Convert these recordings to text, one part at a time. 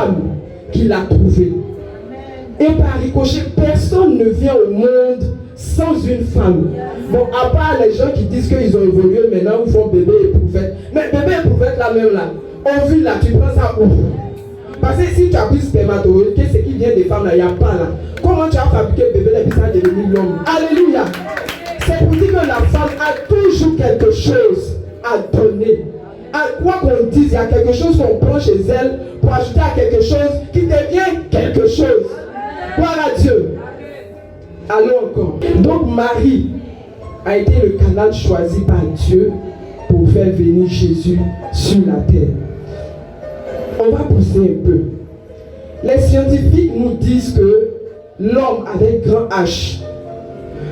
femme qu'il a trouvée. Et par ricochet, personne ne vient au monde sans une femme. Bon, à part les gens qui disent qu'ils ont évolué, maintenant ils font bébé et prophète. Mais bébé et prophète là même là, ovule là, tu prends ça où? Parce que si tu as pris spermatozoïde, qu'est-ce qui vient des femmes là, il n'y a pas là. Comment tu as fabriqué le bébé là et puis ça a devenu l'homme? Alléluia. C'est pour dire que la femme a toujours quelque chose à donner. À quoi qu'on dise, il y a quelque chose qu'on prend chez elle pour ajouter à quelque chose qui devient quelque chose. Gloire à Dieu. Allons encore. Donc Marie a été le canal choisi par Dieu pour faire venir Jésus sur la terre. On va pousser un peu. Les scientifiques nous disent que l'homme avec grand H,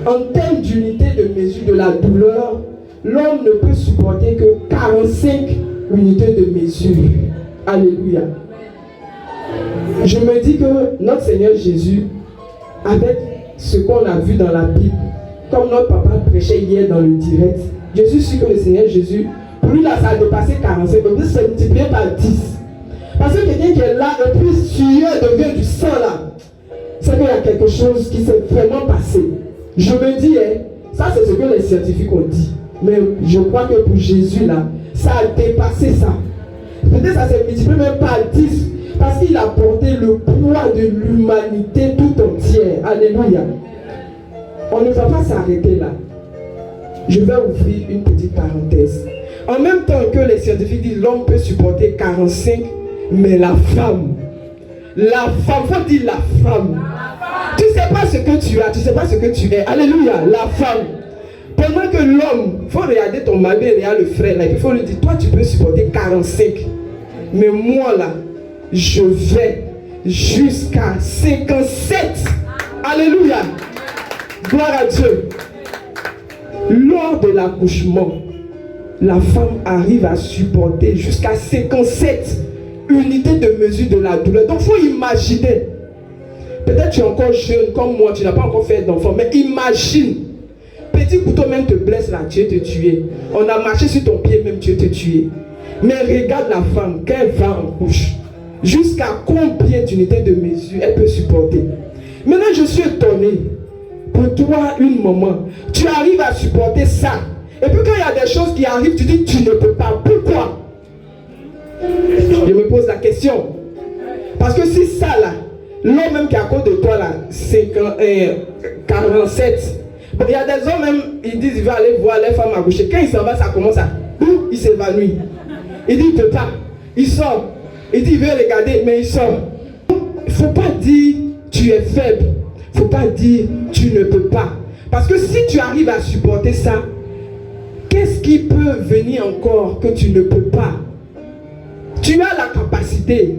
en termes d'unité de mesure de la douleur, l'homme ne peut supporter que 45 unités de mesure. Alléluia. Je me dis que notre Seigneur Jésus, avec ce qu'on a vu dans la Bible, comme notre papa prêchait hier dans le direct, Jésus sait que le Seigneur Jésus, pour lui là, ça a dépassé 45, mais plus c'est multiplié par 10. Parce que quelqu'un qui est là, et puis sueur devient du sang là, c'est qu'il y a quelque chose qui s'est vraiment passé. Je me dis, ça c'est ce que les scientifiques ont dit. Mais je crois que pour Jésus là, ça a dépassé ça. Peut-être ça s'est multiplié même par 10. Parce qu'il a porté le poids de l'humanité tout entière. Alléluia. On ne va pas s'arrêter là. Je vais ouvrir une petite parenthèse. En même temps que les scientifiques disent l'homme peut supporter 45, mais la femme, faut dire la femme. Tu ne sais pas ce que tu as, tu ne sais pas ce que tu es. Alléluia, la femme. Pendant que l'homme, il faut regarder ton mari, regarder le frère, là, et puis il faut lui dire, toi tu peux supporter 45. Mais moi là, je vais jusqu'à 57. Alléluia. Gloire à Dieu. Lors de l'accouchement, la femme arrive à supporter jusqu'à 57 unités de mesure de la douleur. Donc il faut imaginer. Peut-être tu es encore jeune comme moi, tu n'as pas encore fait d'enfant, mais imagine. Petit couteau même te blesse là, tu es te tuer. On a marché sur ton pied même, tu es te tuer. Mais regarde la femme, quand elle va en couche, jusqu'à combien d'unités de mesure elle peut supporter. Maintenant je suis étonné. Pour toi, une maman, tu arrives à supporter ça. Et puis quand il y a des choses qui arrivent, tu dis tu ne peux pas. Pourquoi? Je me pose la question. Parce que si ça là, l'homme même qui est à côté de toi là, c'est 47. Bon, il y a des hommes même, ils disent, ils vont aller voir les femmes accoucher. Quand il s'en va, ça commence à... Il s'évanouit. Il dit, il ne peut pas. Il sort. Il dit, il veut regarder, mais il sort. Il ne faut pas dire, tu es faible. Il ne faut pas dire, tu ne peux pas. Parce que si tu arrives à supporter ça, qu'est-ce qui peut venir encore que tu ne peux pas? Tu as la capacité.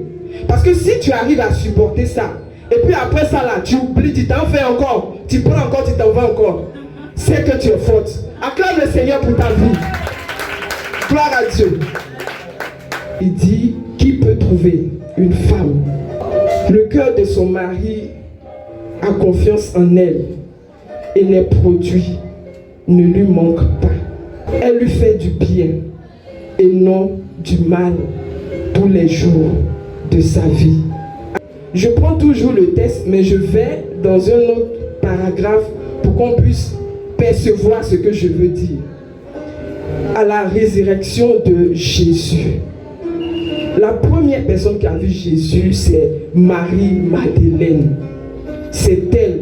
Parce que si tu arrives à supporter ça, et puis après ça là, tu oublies, tu t'en fais encore, tu prends encore, tu t'en vas encore, c'est que tu es forte. Acclame le Seigneur pour ta vie. Gloire à Dieu. Il dit, qui peut trouver une femme? Le cœur de son mari a confiance en elle et les produits ne lui manquent pas. Elle lui fait du bien et non du mal tous les jours de sa vie. Je prends toujours le texte, mais je vais dans un autre paragraphe pour qu'on puisse percevoir ce que je veux dire. À la résurrection de Jésus, la première personne qui a vu Jésus, c'est Marie-Madeleine. C'est elle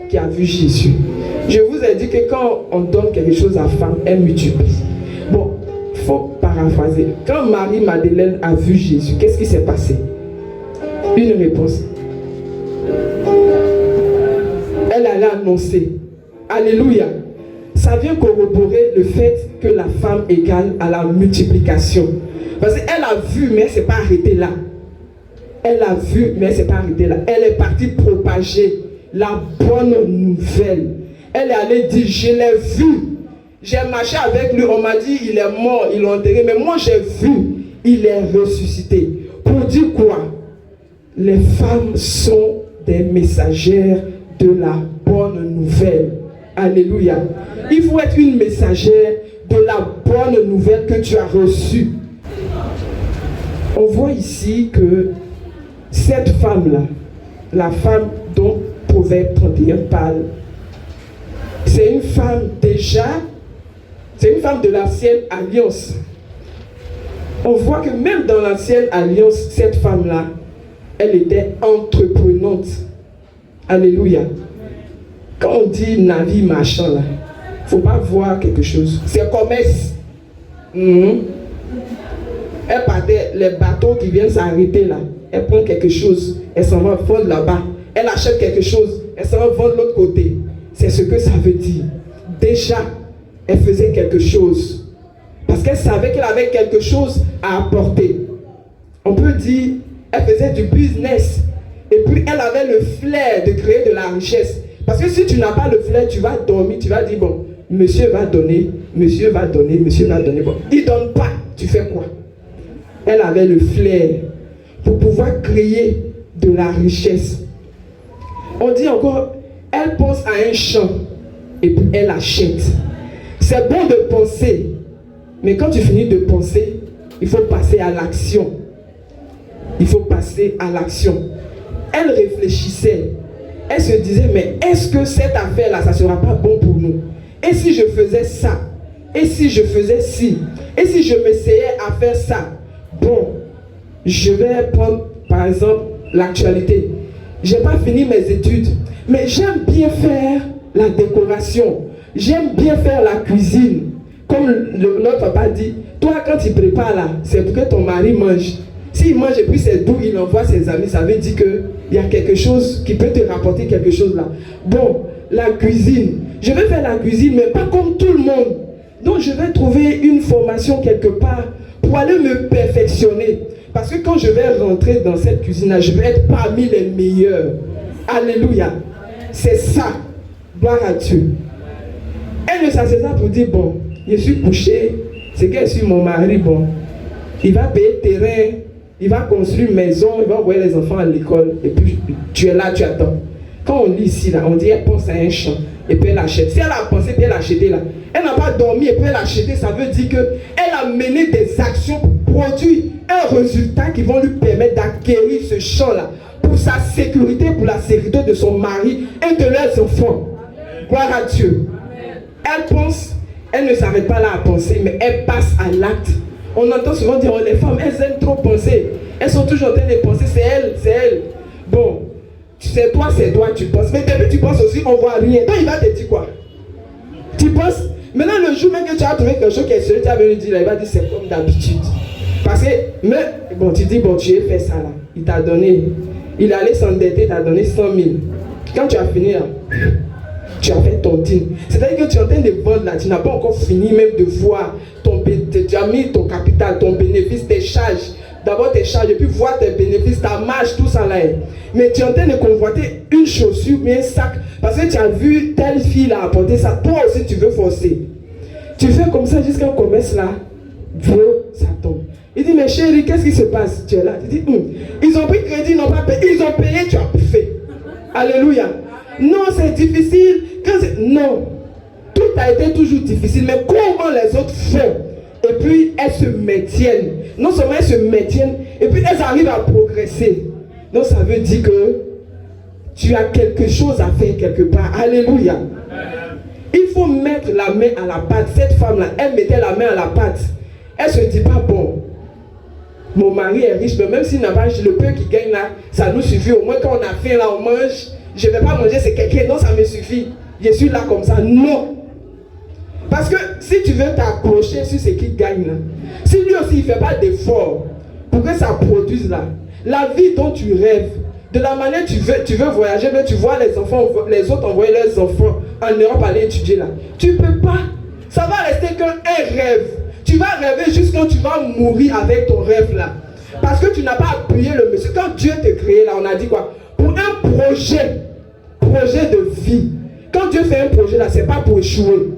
qui a vu Jésus. Je vous ai dit que quand on donne quelque chose à femme, elle multiplie. Bon, il faut paraphraser. Quand Marie-Madeleine a vu Jésus, qu'est-ce qui s'est passé? Une réponse. Elle allait annoncer. Alléluia. Ça vient corroborer le fait que la femme égale à la multiplication. Parce qu'elle a vu, mais elle ne s'est pas arrêtée là. Elle a vu, mais elle ne s'est pas arrêtée là. Elle est partie propager la bonne nouvelle. Elle est allée dire, je l'ai vu. J'ai marché avec lui, on m'a dit, il est mort, ils l'ont enterré. Mais moi, j'ai vu, il est ressuscité. Pour dire quoi? Les femmes sont des messagères de la bonne nouvelle. Alléluia. Il faut être une messagère de la bonne nouvelle que tu as reçue. On voit ici que cette femme-là, la femme dont Proverbe 31 parle, c'est une femme déjà, c'est une femme de l'ancienne alliance. On voit que même dans l'ancienne alliance, cette femme-là, elle était entreprenante. Alléluia. Quand on dit navire marchand, là, il ne faut pas voir quelque chose. C'est commerce. Elle partait, les bateaux qui viennent s'arrêter là, elle prend quelque chose, elle s'en va vendre là-bas. Elle achète quelque chose, elle s'en va vendre de l'autre côté. C'est ce que ça veut dire. Déjà, elle faisait quelque chose. Parce qu'elle savait qu'elle avait quelque chose à apporter. On peut dire, elle faisait du business. Et puis, elle avait le flair de créer de la richesse. Parce que si tu n'as pas le flair, tu vas dormir, tu vas dire, bon, monsieur va donner, monsieur va donner, monsieur va donner. Bon, il ne donne pas, tu fais quoi? Elle avait le flair pour pouvoir créer de la richesse. On dit encore, elle pense à un champ et puis elle achète. C'est bon de penser, mais quand tu finis de penser, il faut passer à l'action. Il faut passer à l'action. Elle réfléchissait. Elle se disait, mais est-ce que cette affaire-là, ça ne sera pas bon pour nous? Et si je faisais ça? Et si je faisais ci? Et si je m'essayais à faire ça? Bon, je vais prendre par exemple l'actualité. Je n'ai pas fini mes études, mais j'aime bien faire la décoration. J'aime bien faire la cuisine. Comme notre papa dit, toi quand tu prépares là, c'est pour que ton mari mange. S'il mange et puis c'est d'où il envoie ses amis, ça veut dire qu'il y a quelque chose qui peut te rapporter quelque chose là. Bon, la cuisine. Je vais faire la cuisine, mais pas comme tout le monde. Donc je vais trouver une formation quelque part pour aller me perfectionner. Parce que quand je vais rentrer dans cette cuisine-là, je vais être parmi les meilleurs. Alléluia. C'est ça. Gloire à Dieu. Elle ne s'asseyait pas pour dire, bon, je suis couché, c'est que je suis mon mari, bon, il va payer terrain, il va construire une maison, il va envoyer les enfants à l'école, et puis tu es là, tu attends. Quand on lit ici, là, on dit elle pense à un champ, et puis elle achète. Si elle a pensé, puis elle a acheté là, elle n'a pas dormi, et puis elle a acheté, ça veut dire qu'elle a mené des actions pour produire un résultat qui vont lui permettre d'acquérir ce champ-là, pour sa sécurité, pour la sécurité de son mari et de leurs enfants. Gloire à Dieu. Elle pense, elle ne s'arrête pas là à penser, mais elle passe à l'acte. On entend souvent dire, oh, les femmes, elles aiment trop penser. Elles sont toujours en train de penser, c'est elle, c'est elle. Bon, c'est toi, tu penses. Mais depuis tu penses aussi, on ne voit rien. Donc il va te dire quoi? Tu penses, maintenant le jour même que tu as trouvé quelque chose qui est sérieux, tu as venu dire, il va dire, c'est comme d'habitude. Parce que, mais, bon, tu dis, bon, tu as fait ça là. Il t'a donné, il allait s'endetter, il t'a donné 100 000. Quand tu as fini là, tu as fait ton dîme. C'est-à-dire que tu es en train de vendre là, tu n'as pas encore fini même de voir tu as mis ton capital, ton bénéfice, tes charges. D'abord tes charges, et puis voir tes bénéfices, ta marge, tout ça là. Mais tu es en train de convoiter une chaussure, mais un sac, parce que tu as vu telle fille là apporter ça. Toi aussi tu veux forcer. Tu fais comme ça jusqu'à un commerce là, ça tombe. Il dit, mais chérie, qu'est-ce qui se passe? Tu es là. Tu dis, ils ont pris crédit, ils n'ont pas payé. Ils ont payé, tu as fait. Alléluia. Non, c'est difficile. Non. Tout a été toujours difficile. Mais comment les autres font? Et puis, elles se maintiennent. Non seulement elles se maintiennent, et puis elles arrivent à progresser. Donc, ça veut dire que tu as quelque chose à faire quelque part. Alléluia. Il faut mettre la main à la pâte. Cette femme-là, elle mettait la main à la pâte. Elle se dit pas, bon, mon mari est riche, mais même s'il n'a pas le peu qu'il gagne là, ça nous suffit. Au moins, quand on a faim là, on mange. Je ne vais pas manger, c'est quelqu'un, non, ça me suffit. Je suis là comme ça. Non. Parce que si tu veux t'accrocher sur ce qu'il gagne là, si lui aussi il ne fait pas d'effort pour que ça produise là, la vie dont tu rêves, de la manière tu veux voyager, mais tu vois les enfants, les autres envoyer leurs enfants en Europe aller étudier là. Tu ne peux pas. Ça va rester qu'un rêve. Tu vas rêver jusqu'à quand tu vas mourir avec ton rêve là. Parce que tu n'as pas appuyé le monsieur. Quand Dieu t'a créé là, on a dit quoi? Pour un projet de vie. Quand Dieu fait un projet là, c'est pas pour échouer.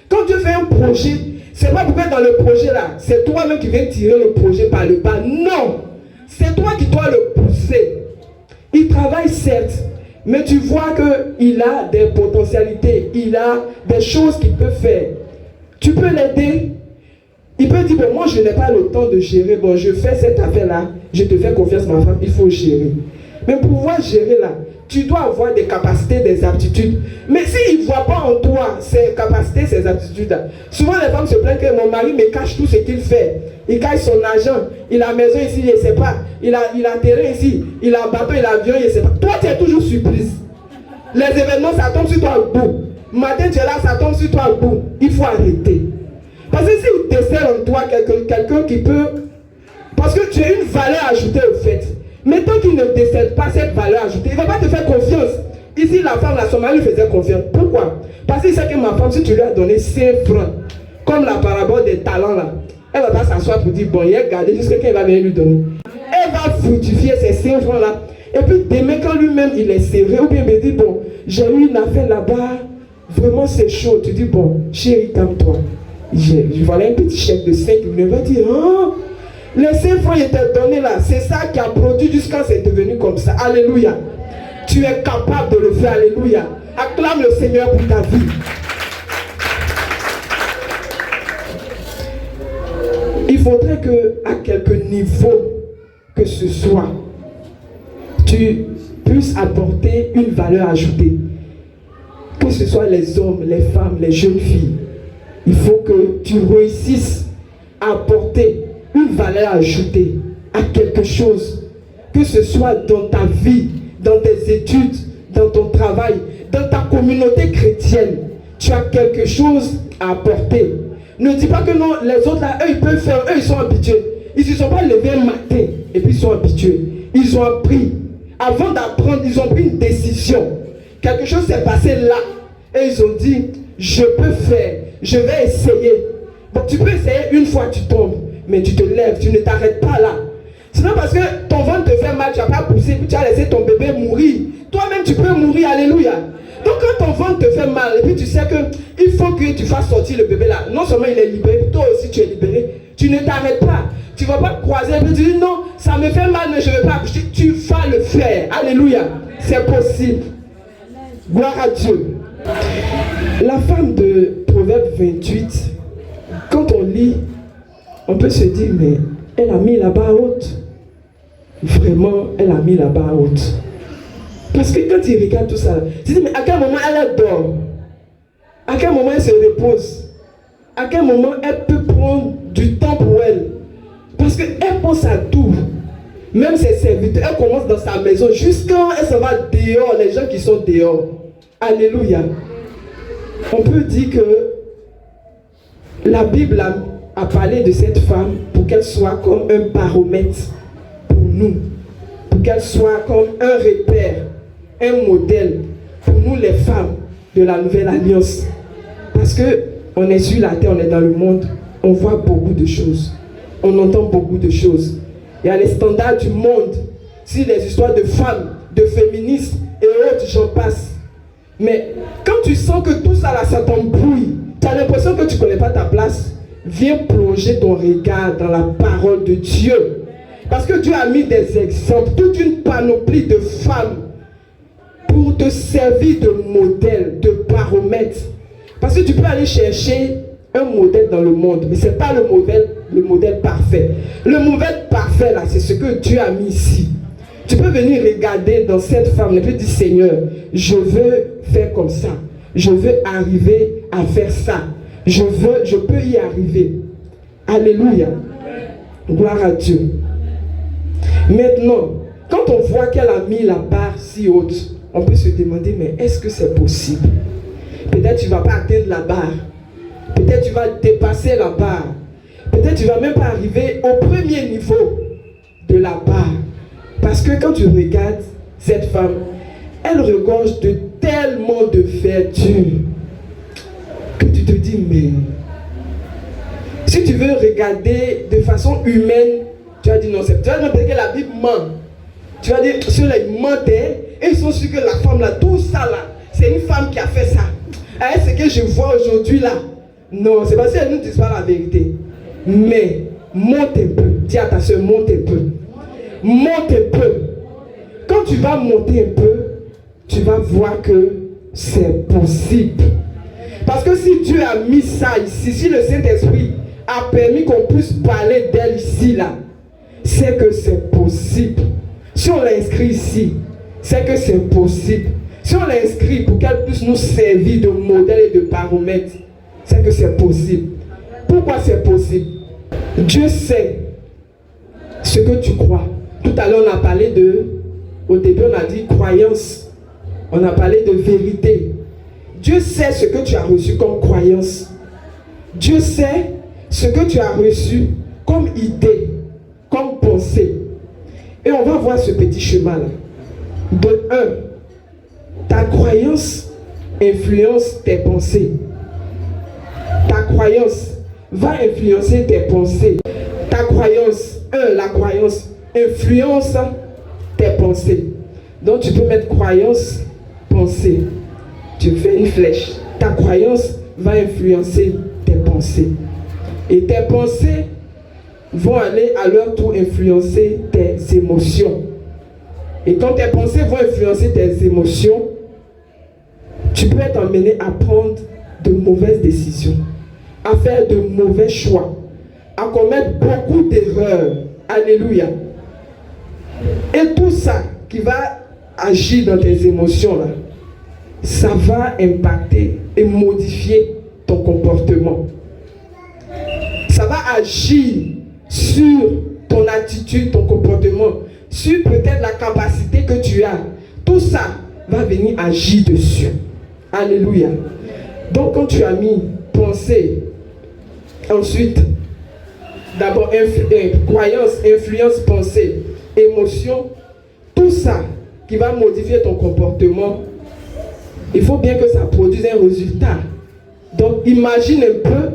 Quand Dieu fait un projet, c'est pas pour être dans le projet là, c'est toi-même qui viens tirer le projet par le bas. Non, c'est toi qui dois le pousser. Il travaille certes, mais tu vois qu'il a des potentialités, il a des choses qu'il peut faire. Tu peux l'aider, Il peut dire, bon, moi je n'ai pas le temps de gérer, bon, je fais cette affaire-là, je te fais confiance, ma femme, il faut gérer. Mais pour pouvoir gérer là, tu dois avoir des capacités, des aptitudes. Mais s'il ne voit pas en toi ces capacités, ces aptitudes-là, souvent les femmes se plaignent que mon mari me cache tout ce qu'il fait. Il cache son argent, il a maison ici, il ne sait pas. Il a terrain ici, il a bateau, il a avion, il ne sait pas. Toi, tu es toujours surprise. Les événements, ça tombe sur toi à bout. Matin, tu es là, ça tombe sur toi à bout. Il faut arrêter. Parce que si tu décèles en toi quelqu'un qui peut... Parce que tu as une valeur ajoutée au fait. Mais tant qu'il ne décède pas cette valeur ajoutée, il ne va pas te faire confiance. Ici, la femme, son mari lui faisait confiance. Pourquoi? Parce qu'il sait que ma femme, si tu lui as donné 5 francs, comme la parabole des talents là, elle ne va pas s'asseoir pour dire, bon, il a gardé jusqu'à quand il va venir lui donner. Elle va fructifier ces 5 francs là. Et puis demain, quand lui-même il est serré, ou bien il me dit, bon, j'ai eu une affaire là-bas, vraiment c'est chaud. Tu dis, bon, chérie, calme-toi. Voilà un petit chèque de 5 000. Il va dire, oh, les 5 francs qu'il t'a donné là, c'est ça qui a produit jusqu'à c'est devenu comme ça. Alléluia. Tu es capable de le faire. Alléluia. Acclame le Seigneur pour ta vie. Il faudrait que, à quelque niveau que ce soit, tu puisses apporter une valeur ajoutée. Que ce soit les hommes, les femmes, les jeunes filles. Il faut que tu réussisses à apporter une valeur ajoutée à quelque chose. Que ce soit dans ta vie, dans tes études, dans ton travail, dans ta communauté chrétienne. Tu as quelque chose à apporter. Ne dis pas que non, les autres là, eux ils peuvent faire, eux ils sont habitués. Ils ne se sont pas levés un matin et puis ils sont habitués. Ils ont appris. Avant d'apprendre, ils ont pris une décision. Quelque chose s'est passé là. Et ils ont dit, je peux faire, je vais essayer. Bon, tu peux essayer une fois, tu tombes. Mais tu te lèves, tu ne t'arrêtes pas là. Sinon parce que ton ventre te fait mal, tu n'as pas poussé, puis tu as laissé ton bébé mourir. Toi-même tu peux mourir, alléluia. Donc quand ton ventre te fait mal, et puis tu sais qu'il faut que tu fasses sortir le bébé là. Non seulement il est libéré, toi aussi tu es libéré. Tu ne t'arrêtes pas. Tu ne vas pas croiser et puis tu dis non, ça me fait mal, mais je ne vais pas. Tu vas le faire, alléluia. C'est possible. Gloire à Dieu. La femme de Proverbe 28, quand on lit, on peut se dire, mais elle a mis la barre haute. Vraiment, elle a mis la barre haute. Parce que quand il regarde tout ça, tu dis, mais à quel moment elle dort? À quel moment elle se repose? À quel moment elle peut prendre du temps pour elle? Parce qu'elle pense à tout. Même ses serviteurs, elle commence dans sa maison jusqu'à elle s'en va dehors, les gens qui sont dehors. Alléluia. On peut dire que la Bible a parlé de cette femme pour qu'elle soit comme un baromètre pour nous. Pour qu'elle soit comme un repère, un modèle pour nous les femmes de la nouvelle alliance. Parce que on est sur la terre, on est dans le monde, on voit beaucoup de choses. On entend beaucoup de choses. Il y a les standards du monde, si les histoires de femmes, de féministes et autres, j'en passe. Mais quand tu sens que tout ça là, ça t'embrouille, tu as l'impression que tu ne connais pas ta place, viens plonger ton regard dans la parole de Dieu. Parce que Dieu a mis des exemples, toute une panoplie de femmes pour te servir de modèle, de baromètre. Parce que tu peux aller chercher un modèle dans le monde, mais ce n'est pas le modèle parfait. Le modèle parfait là, c'est ce que Dieu a mis ici. Tu peux venir regarder dans cette femme et puis dire, Seigneur, je veux faire comme ça. Je veux arriver à faire ça. Je peux y arriver. Alléluia. Gloire à Dieu. Maintenant, quand on voit qu'elle a mis la barre si haute, on peut se demander, mais est-ce que c'est possible? Peut-être tu ne vas pas atteindre la barre. Peut-être tu vas dépasser la barre. Peut-être tu ne vas même pas arriver au premier niveau de la barre. Parce que quand tu regardes cette femme, elle regorge de tellement de vertus que tu te dis, mais si tu veux regarder de façon humaine, tu vas dire non, c'est peut-être que la Bible ment. Tu vas dire, ceux-là ils mentaient et ils sont sûrs que la femme là, tout ça là, c'est une femme qui a fait ça. Et ce que je vois aujourd'hui là, non, c'est parce qu'elle ne nous dit pas la vérité. Mais monte un peu, dis à ta soeur, monte un peu. Monte un peu. Quand tu vas monter un peu, tu vas voir que c'est possible. Parce que si Dieu a mis ça ici, si le Saint-Esprit a permis qu'on puisse parler d'elle ici, là, c'est que c'est possible. Si on l'inscrit ici, c'est que c'est possible. Si on l'inscrit pour qu'elle puisse nous servir de modèle et de baromètre, c'est que c'est possible. Pourquoi c'est possible? Dieu sait ce que tu crois. Tout à l'heure, on a parlé au début, on a dit croyance. On a parlé de vérité. Dieu sait ce que tu as reçu comme croyance. Dieu sait ce que tu as reçu comme idée, comme pensée. Et on va voir ce petit chemin-là. De 1, ta croyance influence tes pensées. Ta croyance va influencer tes pensées. Ta croyance, la croyance influence tes pensées. Donc tu peux mettre croyance, pensée. Tu fais une flèche. Ta croyance va influencer tes pensées. Et tes pensées vont aller à leur tour influencer tes émotions. Et quand tes pensées vont influencer tes émotions, tu peux être emmené à prendre de mauvaises décisions, à faire de mauvais choix, à commettre beaucoup d'erreurs. Alléluia. Et tout ça qui va agir dans tes émotions là, ça va impacter et modifier ton comportement. Ça va agir sur ton attitude, ton comportement, sur peut-être la capacité que tu as. Tout ça va venir agir dessus. Alléluia. Donc quand tu as mis pensée, ensuite, d'abord croyance, influence, pensée, émotion, tout ça qui va modifier ton comportement, il faut bien que ça produise un résultat. Donc imagine un peu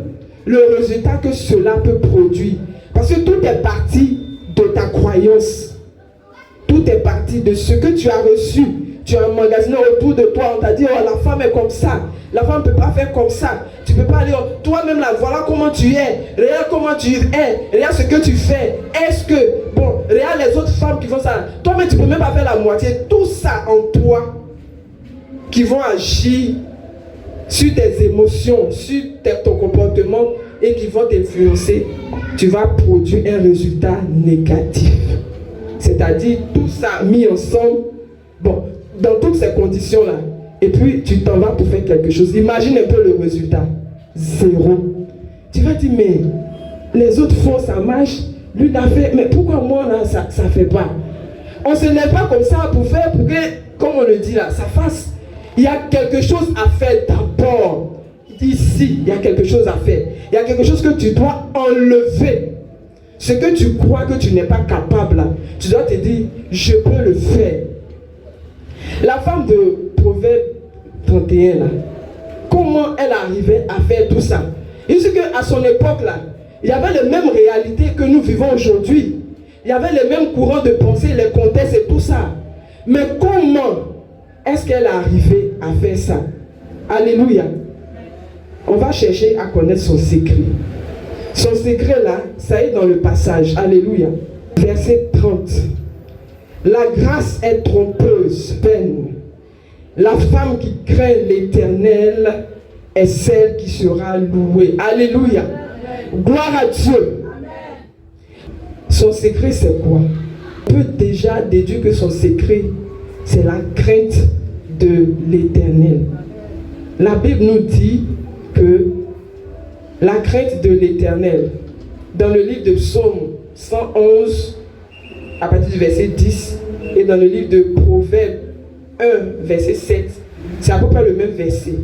le résultat que cela peut produire. Parce que tout est parti de ta croyance. Tout est parti de ce que tu as reçu. Tu as emmagasiné autour de toi. On t'a dit, oh, la femme est comme ça. La femme ne peut pas faire comme ça. Tu ne peux pas aller, oh, toi-même là, voilà comment tu es. Regarde comment tu es. Regarde ce que tu fais. Est-ce que, bon, regarde les autres femmes qui font ça. Toi-même, tu ne peux même pas faire la moitié. Tout ça en toi qui vont agir sur tes émotions, sur ton comportement et qui vont t'influencer, tu vas produire un résultat négatif. C'est-à-dire tout ça mis ensemble, bon, dans toutes ces conditions-là, et puis tu t'en vas pour faire quelque chose. Imagine un peu le résultat. 0. Tu vas dire, mais les autres font, ça marche, lui l'a fait, mais pourquoi moi là, ça ne fait pas? On ne se lève pas comme ça pour faire, pour que, comme on le dit là, ça fasse. Il y a quelque chose à faire d'abord. Ici, il y a quelque chose à faire. Il y a quelque chose que tu dois enlever. Ce que tu crois que tu n'es pas capable, là, tu dois te dire, je peux le faire. La femme de Proverbe 31, là, comment elle arrivait à faire tout ça? Il dit qu'à son époque, là, il y avait les mêmes réalités que nous vivons aujourd'hui. Il y avait les mêmes courants de pensée, les contextes et tout ça. Mais comment est-ce qu'elle est arrivée à faire ça? Alléluia. On va chercher à connaître son secret. Son secret là, ça est dans le passage. Alléluia. Verset 30. La grâce est trompeuse, peine. La femme qui craint l'Éternel est celle qui sera louée. Alléluia. Gloire à Dieu. Son secret c'est quoi? On peut déjà déduire que son secret c'est la crainte de l'Éternel. La Bible nous dit que la crainte de l'Éternel, dans le livre de Psaume 111, à partir du verset 10, et dans le livre de Proverbes 1, verset 7, c'est à peu près le même verset.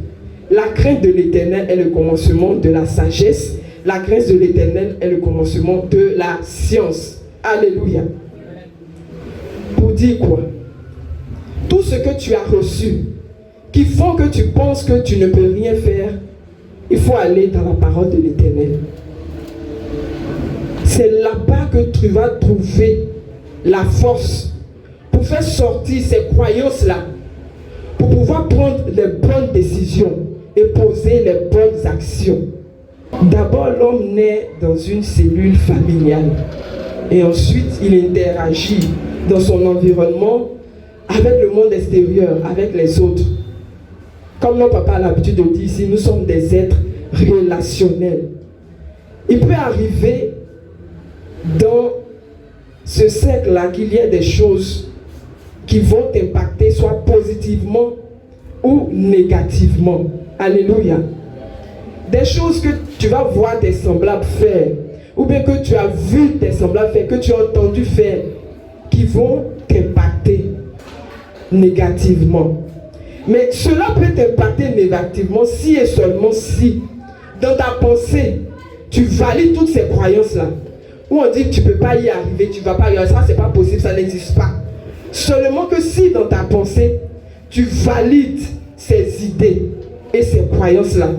La crainte de l'Éternel est le commencement de la sagesse. La crainte de l'Éternel est le commencement de la science. Alléluia. Pour dire quoi? Tout ce que tu as reçu, qui font que tu penses que tu ne peux rien faire, il faut aller dans la parole de l'Éternel. C'est là-bas que tu vas trouver la force pour faire sortir ces croyances-là, pour pouvoir prendre les bonnes décisions et poser les bonnes actions. D'abord, l'homme naît dans une cellule familiale et ensuite il interagit dans son environnement avec le monde extérieur, avec les autres. Comme notre papa a l'habitude de dire ici, nous sommes des êtres relationnels. Il peut arriver dans ce cercle-là qu'il y ait des choses qui vont t'impacter soit positivement ou négativement. Alléluia. Des choses que tu vas voir tes semblables faire, ou bien que tu as vu tes semblables faire, que tu as entendu faire, qui vont t'impacter négativement. Mais cela peut t'impacter négativement si et seulement si, dans ta pensée, tu valides toutes ces croyances-là. Où on dit que tu ne peux pas y arriver, tu ne vas pas y arriver, ça c'est pas possible, ça n'existe pas. Seulement que si dans ta pensée, tu valides ces idées et ces croyances-là,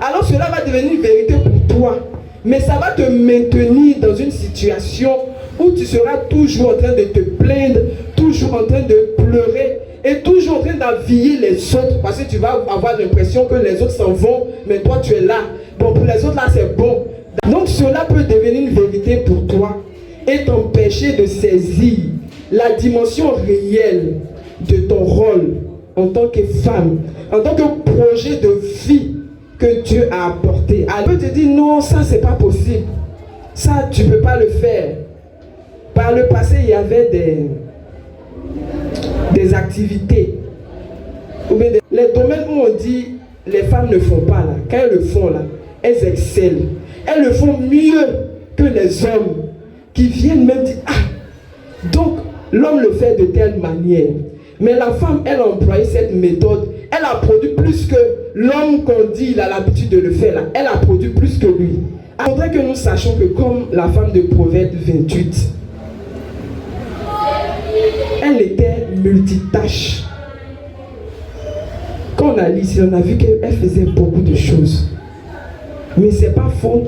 alors cela va devenir une vérité pour toi. Mais ça va te maintenir dans une situation où tu seras toujours en train de te plaindre, toujours en train de pleurer et toujours en train d'envier les autres, parce que tu vas avoir l'impression que les autres s'en vont, mais toi tu es là. Bon, pour les autres là c'est bon. Donc cela peut devenir une vérité pour toi et t'empêcher de saisir la dimension réelle de ton rôle en tant que femme, en tant que projet de vie que Dieu a apporté. Elle peut te dire non, ça c'est pas possible, ça tu peux pas le faire. Par le passé il y avait des activités ou bien les domaines où on dit les femmes ne font pas là, quand elles le font là, elles excellent, elles le font mieux que les hommes qui viennent même dire ah, donc l'homme le fait de telle manière, mais la femme elle a employé cette méthode, elle a produit plus que l'homme qu'on dit il a l'habitude de le faire là, elle a produit plus que lui. Il faudrait que nous sachions que comme la femme de Proverbe 28, elle était multitâche. Quand on a lu ici, on a vu qu'elle faisait beaucoup de choses. Mais c'est pas faux.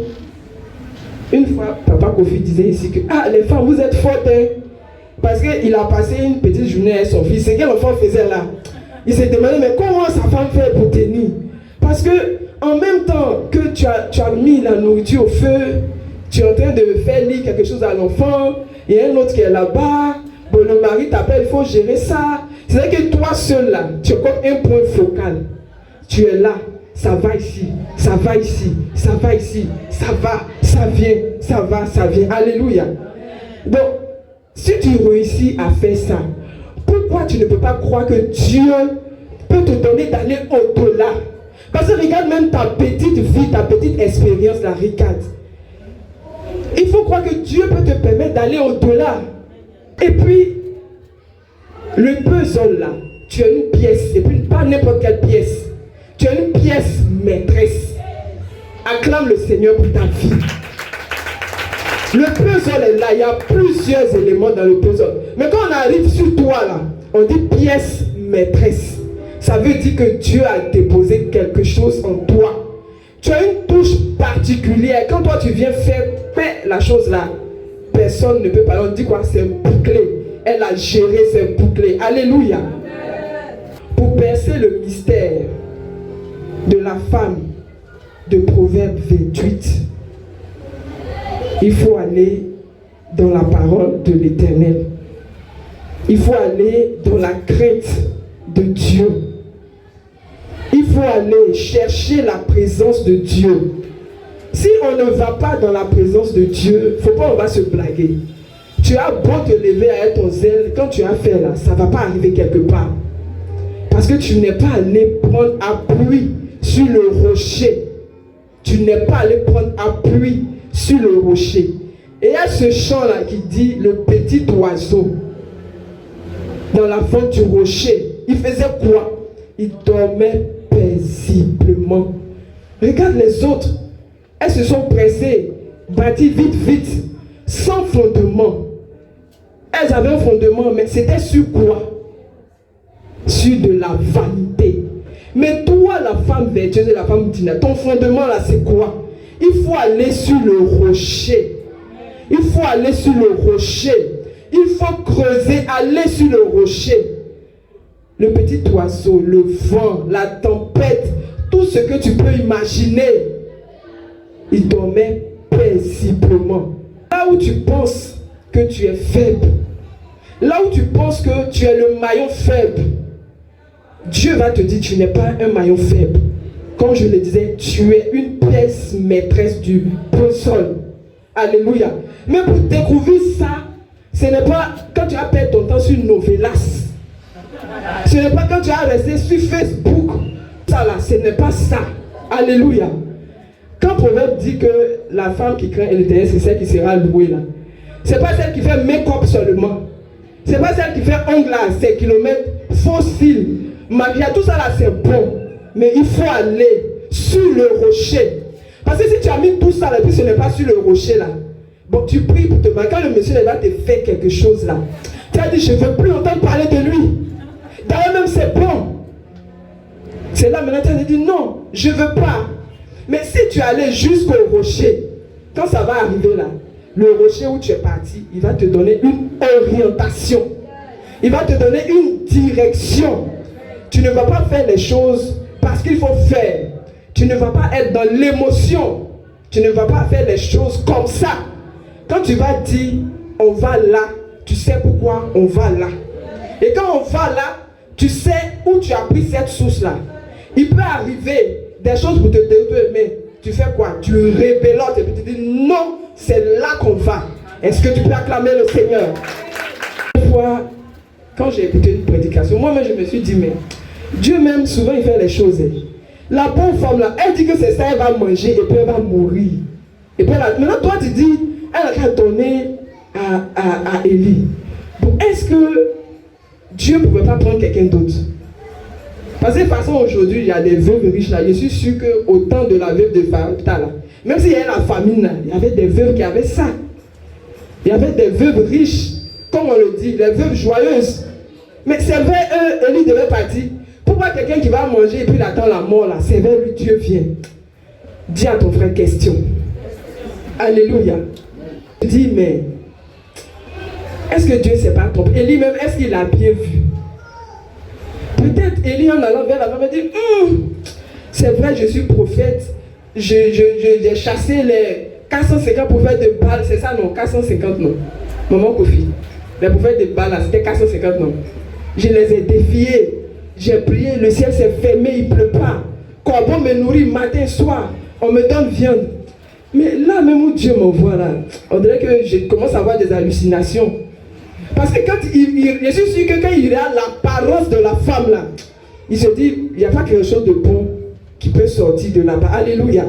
Une fois, Papa Kofi disait ici que ah, les femmes, vous êtes fortes, hein? Parce qu'il a passé une petite journée avec son fils. C'est quel enfant faisait là? Il s'est demandé, mais comment sa femme fait pour tenir? Parce que en même temps que tu as mis la nourriture au feu, tu es en train de faire lire quelque chose à l'enfant, il y a un autre qui est là-bas, bon, le mari t'appelle, il faut gérer ça. C'est-à-dire que toi seul là, tu es comme un point focal. Tu es là, ça va ici, ça va ici, ça va ici, ça va, ça vient, ça va, ça vient. Alléluia. Donc, si tu réussis à faire ça, pourquoi tu ne peux pas croire que Dieu peut te donner d'aller au-delà? Parce que regarde même ta petite vie, ta petite expérience, la regarde. Il faut croire que Dieu peut te permettre d'aller au-delà. Et puis, le puzzle là, tu as une pièce, et puis pas n'importe quelle pièce. Tu as une pièce maîtresse. Acclame le Seigneur pour ta vie. Le puzzle est là, il y a plusieurs éléments dans le puzzle. Mais quand on arrive sur toi là, on dit pièce maîtresse. Ça veut dire que Dieu a déposé quelque chose en toi. Tu as une touche particulière. Quand toi tu viens faire la chose là, personne ne peut pas. On dit quoi? C'est bouclé. Elle a géré ses bouclés. Alléluia. Amen. Pour percer le mystère de la femme de Proverbe 28, il faut aller dans la parole de l'Éternel. Il faut aller dans la crainte de Dieu. Il faut aller chercher la présence de Dieu. Si on ne va pas dans la présence de Dieu, il ne faut pas on va se blaguer. Tu as beau te lever avec ton zèle, quand tu as fait là, ça ne va pas arriver quelque part. Parce que tu n'es pas allé prendre appui sur le rocher. Tu n'es pas allé prendre appui sur le rocher. Et il y a ce chant là qui dit le petit oiseau dans la fente du rocher. Il faisait quoi? Il dormait paisiblement. Regarde les autres. Elles se sont pressées, bâties vite, vite, sans fondement. Elles avaient un fondement, mais c'était sur quoi? Sur de la vanité. Mais toi, la femme vertueuse et la femme ordinaire, ton fondement là, c'est quoi? Il faut aller sur le rocher. Il faut aller sur le rocher. Il faut creuser, aller sur le rocher. Le petit oiseau, le vent, la tempête, tout ce que tu peux imaginer, il dormait paisiblement. Là où tu penses que tu es faible, là où tu penses que tu es le maillon faible, Dieu va te dire tu n'es pas un maillon faible. comme je le disais, tu es une pièce maîtresse du sol. Alléluia. Mais pour découvrir ça, ce n'est pas quand tu as perdu ton temps sur Novelas. Ce n'est pas quand tu as resté sur Facebook. Ça là, ce n'est pas ça. Alléluia. Quand Proverbe dit que la femme qui craint l'Éternel, c'est celle qui sera louée là. C'est pas celle qui fait make-up seulement. C'est pas celle qui fait ongles à 5 km, faux cils, maquillage, tout ça là c'est bon. Mais il faut aller sur le rocher. Parce que si tu as mis tout ça là, puis ce n'est pas sur le rocher là. Bon, tu pries pour te marquer. Quand le monsieur va te faire quelque chose là, tu as dit je ne veux plus entendre parler de lui. D'ailleurs même c'est bon. C'est là maintenant tu as dit non, je ne veux pas. Mais si tu allais jusqu'au rocher, quand ça va arriver là, le rocher où tu es parti, il va te donner une orientation. Il va te donner une direction. Tu ne vas pas faire les choses parce qu'il faut faire. Tu ne vas pas être dans l'émotion. Tu ne vas pas faire les choses comme ça. Quand tu vas dire, on va là, tu sais pourquoi on va là. Et quand on va là, tu sais où tu as pris cette source-là. Il peut arriver des choses pour te détruire, mais tu fais quoi? Tu rébellotes et puis tu dis non, c'est là qu'on va. Est-ce que tu peux acclamer le Seigneur? Une fois, quand j'ai écouté une prédication, moi-même je me suis dit, mais Dieu même souvent il fait les choses. La bonne femme là, elle dit que c'est ça, elle va manger et puis elle va mourir. Et puis maintenant toi tu dis, elle a donné à Élie. Bon, est-ce que Dieu ne pouvait pas prendre quelqu'un d'autre? Parce que de toute façon aujourd'hui il y a des veuves riches là. Je suis sûr qu'au temps de la veuve de Pharaon là, même s'il y avait la famine là, il y avait des veuves qui avaient ça. Il y avait des veuves riches, comme on le dit, des veuves joyeuses. Mais c'est vrai, Élie devait partir. Pourquoi quelqu'un qui va manger et puis il attend la mort là, c'est vers lui Dieu vient. Dis à ton frère question. Alléluia. Dis mais est-ce que Dieu ne s'est pas trompé? Élie même, est-ce qu'il a bien vu? Peut-être Élie en allant vers la femme dit c'est vrai, je suis prophète. J'ai chassé les 450 prophètes de Baal. C'est ça non? 450 non. Maman Kofi. Les prophètes de Baal là, c'était 450 non. Je les ai défiés. J'ai prié, le ciel s'est fermé, il ne pleut pas. Corbeau me nourrit matin, soir. On me donne viande. Mais là même où Dieu m'envoie là, on dirait que je commence à avoir des hallucinations. Parce que quand je suis sûr que quand il a l'apparence de la femme là, il se dit, il n'y a pas quelque chose de bon qui peut sortir de là-bas. Alléluia.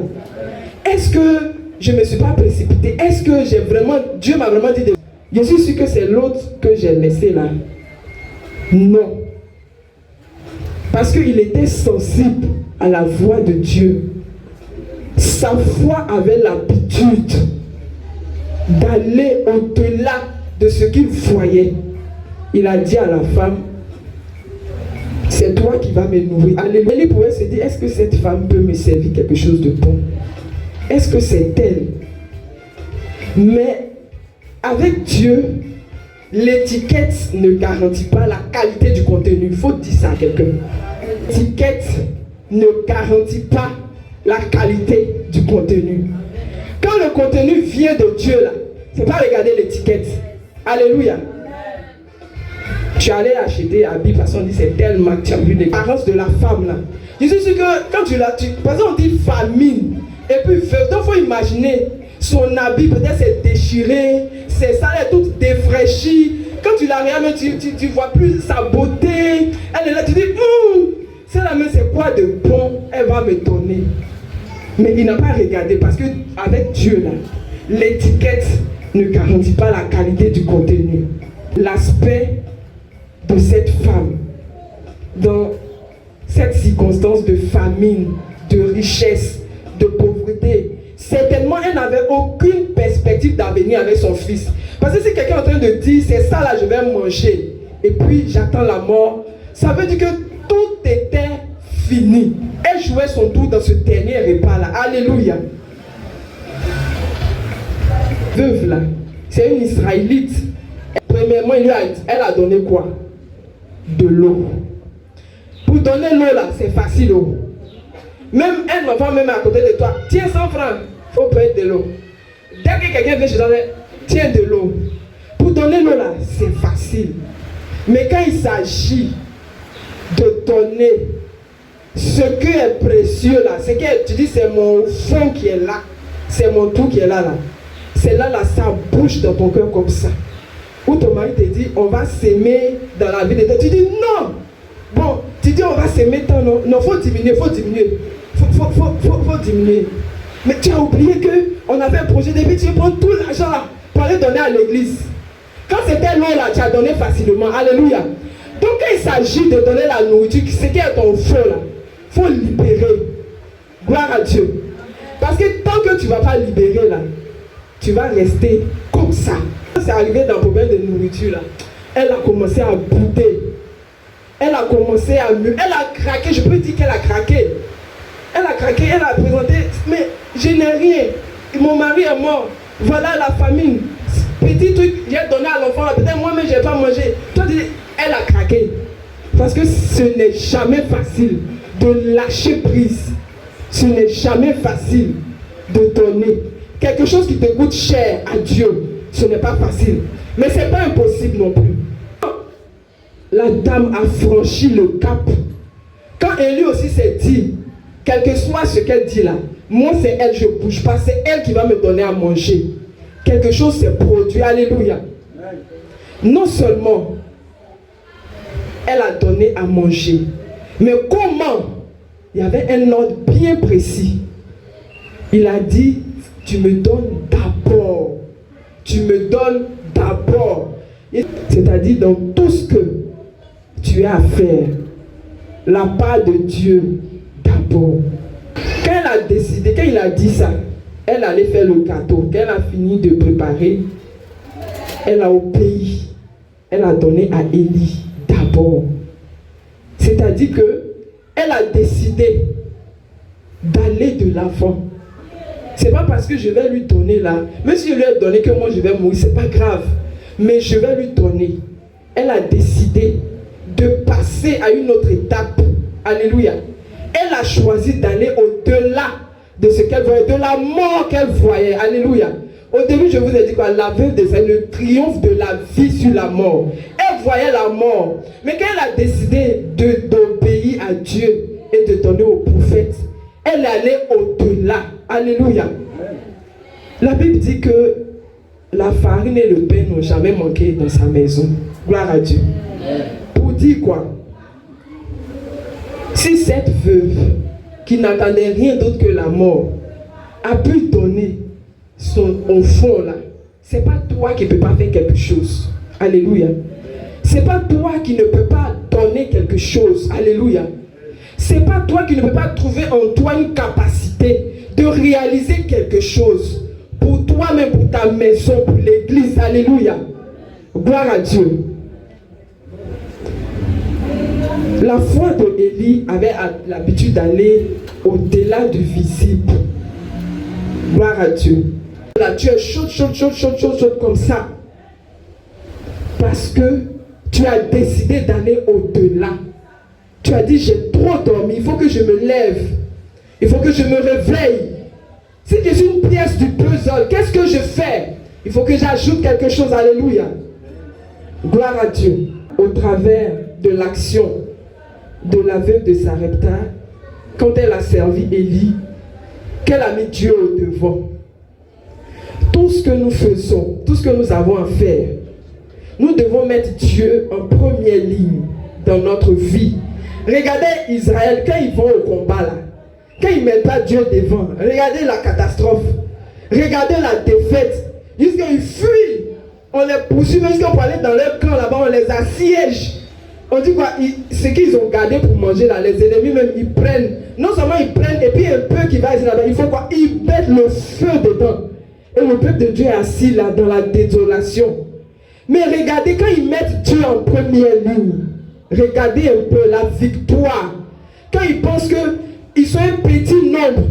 Est-ce que je ne me suis pas précipité? Est-ce que j'ai vraiment, Dieu m'a vraiment dit, je suis sûr que c'est l'autre que j'ai laissé là. Non. Parce qu'il était sensible à la voix de Dieu. Sa foi avait l'habitude d'aller au-delà de ce qu'il voyait. Il a dit à la femme, c'est toi qui vas me nourrir. Alléluia. Il pouvait se dire, est-ce que cette femme peut me servir quelque chose de bon? Est-ce que c'est elle? Mais avec Dieu, l'étiquette ne garantit pas la qualité du contenu. Il faut dire ça à quelqu'un. L'étiquette ne garantit pas la qualité du contenu. Quand le contenu vient de Dieu là, c'est pas regarder l'étiquette. Alléluia. Tu allais acheter un habit parce qu'on dit c'est tellement que tu as vu l'apparence de la femme là. Je suis sûr que quand tu l'as, par exemple on dit famine et puis veuve, donc il faut imaginer son habit peut-être c'est déchiré, ses salles est toutes défraîchies. Quand tu la regardes, tu vois plus sa beauté. Elle est là, tu dis, celle-là, c'est quoi de bon elle va me donner? Mais il n'a pas regardé parce que avec Dieu là, l'étiquette ne garantit pas la qualité du contenu. L'aspect de cette femme dans cette circonstance de famine, de richesse, de pauvreté, certainement elle n'avait aucune perspective d'avenir avec son fils. Parce que si quelqu'un est en train de dire c'est ça là je vais manger et puis j'attends la mort, ça veut dire que tout était fini. Elle jouait son tour dans ce dernier repas là. Alléluia. Veuve là, c'est une Israélite. Premièrement, elle a donné quoi? De l'eau. Pour donner l'eau là, c'est facile. Oh. Même un enfant même à côté de toi, tiens 100 francs, il faut prendre de l'eau. Dès que quelqu'un vient chez toi, tiens de l'eau. Pour donner l'eau là, c'est facile. Mais quand il s'agit de donner ce qui est précieux là, c'est que tu dis c'est mon fond qui est là, c'est mon tout qui est là. C'est là, ça bouge dans ton cœur comme ça. Ou ton mari te dit, on va s'aimer dans la vie de Dieu. Tu dis non. Bon, tu dis on va s'aimer tant, non. Non, faut diminuer. Faut diminuer. Mais tu as oublié qu'on avait un projet de vie, tu prends tout l'argent là pour aller donner à l'église. Quand c'était loin là, tu as donné facilement. Alléluia. Donc quand il s'agit de donner la nourriture, ce qui est ton feu là, il faut libérer. Gloire à Dieu. Parce que tant que tu ne vas pas libérer là, tu vas rester comme ça. C'est arrivé dans le problème de nourriture là. Elle a commencé à bouder. Elle a commencé à... Elle a craqué, je peux dire qu'elle a craqué. Elle a craqué, elle a présenté, mais je n'ai rien. Mon mari est mort. Voilà la famine. Petit truc, j'ai donné à l'enfant, peut-être moi-même je n'ai pas mangé. Toi, elle a craqué. Parce que ce n'est jamais facile de lâcher prise. Ce n'est jamais facile de donner. Quelque chose qui te coûte cher à Dieu, ce n'est pas facile. Mais ce n'est pas impossible non plus. La dame a franchi le cap. Quand Élie aussi s'est dit, quel que soit ce qu'elle dit là, moi c'est elle, je ne bouge pas, c'est elle qui va me donner à manger. Quelque chose s'est produit, alléluia. Non seulement elle a donné à manger, mais comment? Il y avait un ordre bien précis. Il a dit, tu me donnes d'abord. Tu me donnes d'abord. C'est-à-dire dans tout ce que tu as à faire, la part de Dieu d'abord. Quand elle a décidé, quand il a dit ça, elle allait faire le gâteau. Quand elle a fini de préparer, elle a obéi. Elle a donné à Élie d'abord. C'est-à-dire que elle a décidé d'aller de l'avant. C'est pas parce que je vais lui donner là, même si je lui ai donné que moi je vais mourir, c'est pas grave. Mais je vais lui donner. Elle a décidé de passer à une autre étape. Alléluia. Elle a choisi d'aller au-delà de ce qu'elle voyait, de la mort qu'elle voyait. Alléluia. Au début, je vous ai dit quoi? La veuve de Zaïre, le triomphe de la vie sur la mort. Elle voyait la mort. Mais quand elle a décidé d'obéir à Dieu et de donner au prophète, elle allait au-delà. Alléluia. La Bible dit que la farine et le pain n'ont jamais manqué dans sa maison. Gloire à Dieu. Pour dire quoi? Si cette veuve, qui n'attendait rien d'autre que la mort, a pu donner son fond là, c'est pas toi qui ne peux pas faire quelque chose. Alléluia. C'est pas toi qui ne peux pas donner quelque chose. Alléluia. C'est pas toi qui ne peux pas trouver en toi une capacité de réaliser quelque chose pour toi-même, pour ta maison, pour l'église. Alléluia. Gloire à Dieu. La foi de Élie avait l'habitude d'aller au-delà du visible. Gloire à Dieu. Là, tu es chaude comme ça. Parce que tu as décidé d'aller au-delà. Tu as dit, j'ai trop dormi, il faut que je me lève. Il faut que je me réveille. Si je suis une pièce du puzzle, qu'est-ce que je fais? Il faut que j'ajoute quelque chose. Alléluia. Gloire à Dieu. Au travers de l'action de la veuve de Sarepta, quand elle a servi Élie, qu'elle a mis Dieu au devant. Tout ce que nous faisons, tout ce que nous avons à faire, nous devons mettre Dieu en première ligne dans notre vie. Regardez Israël, quand ils vont au combat là, quand ils ne mettent pas Dieu devant, regardez la catastrophe, regardez la défaite, jusqu'à ils fuient, on les poursuit, même jusqu'à pour aller dans leur camp là-bas, on les assiège. On dit quoi? Ce qu'ils ont gardé pour manger là, les ennemis même, ils prennent, non seulement ils prennent, et puis un peu qui va ici là-bas, il faut quoi? Ils mettent le feu dedans. Et le peuple de Dieu est assis là dans la désolation. Mais regardez, quand ils mettent Dieu en première ligne, regardez un peu la victoire. Quand ils pensent qu'ils sont un petit nombre,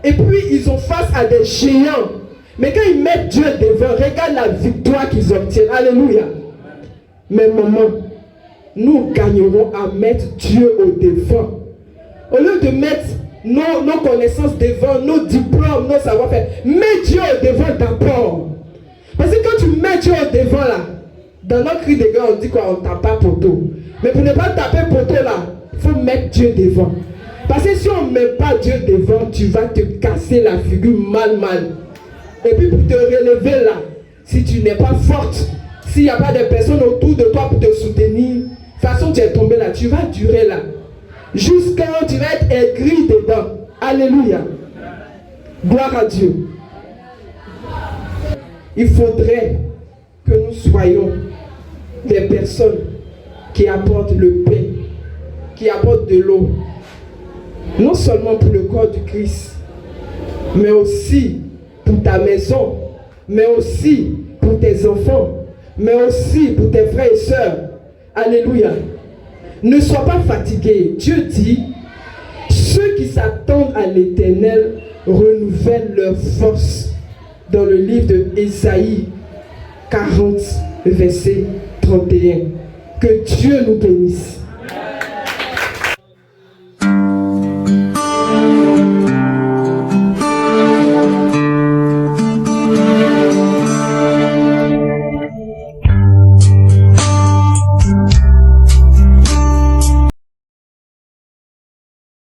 et puis ils ont face à des géants. Mais quand ils mettent Dieu devant, regarde la victoire qu'ils obtiennent. Alléluia. Mais maman, nous gagnerons à mettre Dieu au devant. Au lieu de mettre nos connaissances devant, nos diplômes, nos savoir-faire, mets Dieu au devant d'abord. Parce que quand tu mets Dieu au devant là, dans notre cri de guerre, on dit quoi? On tape pas poteau. Mais pour ne pas taper poteau là, il faut mettre Dieu devant. Parce que si on ne met pas Dieu devant, tu vas te casser la figure mal. Et puis pour te relever là, si tu n'es pas forte, s'il n'y a pas de personnes autour de toi pour te soutenir, de toute façon tu es tombé là, tu vas durer là. Jusqu'à quand tu vas être aigri dedans. Alléluia. Gloire à Dieu. Il faudrait que nous soyons des personnes qui apportent le pain, qui apportent de l'eau. Non seulement pour le corps du Christ, mais aussi pour ta maison, mais aussi pour tes enfants, mais aussi pour tes frères et sœurs. Alléluia. Ne sois pas fatigué. Dieu dit, ceux qui s'attendent à l'Éternel renouvellent leur force. Dans le livre de Ésaïe 40, verset 31. Que Dieu nous bénisse.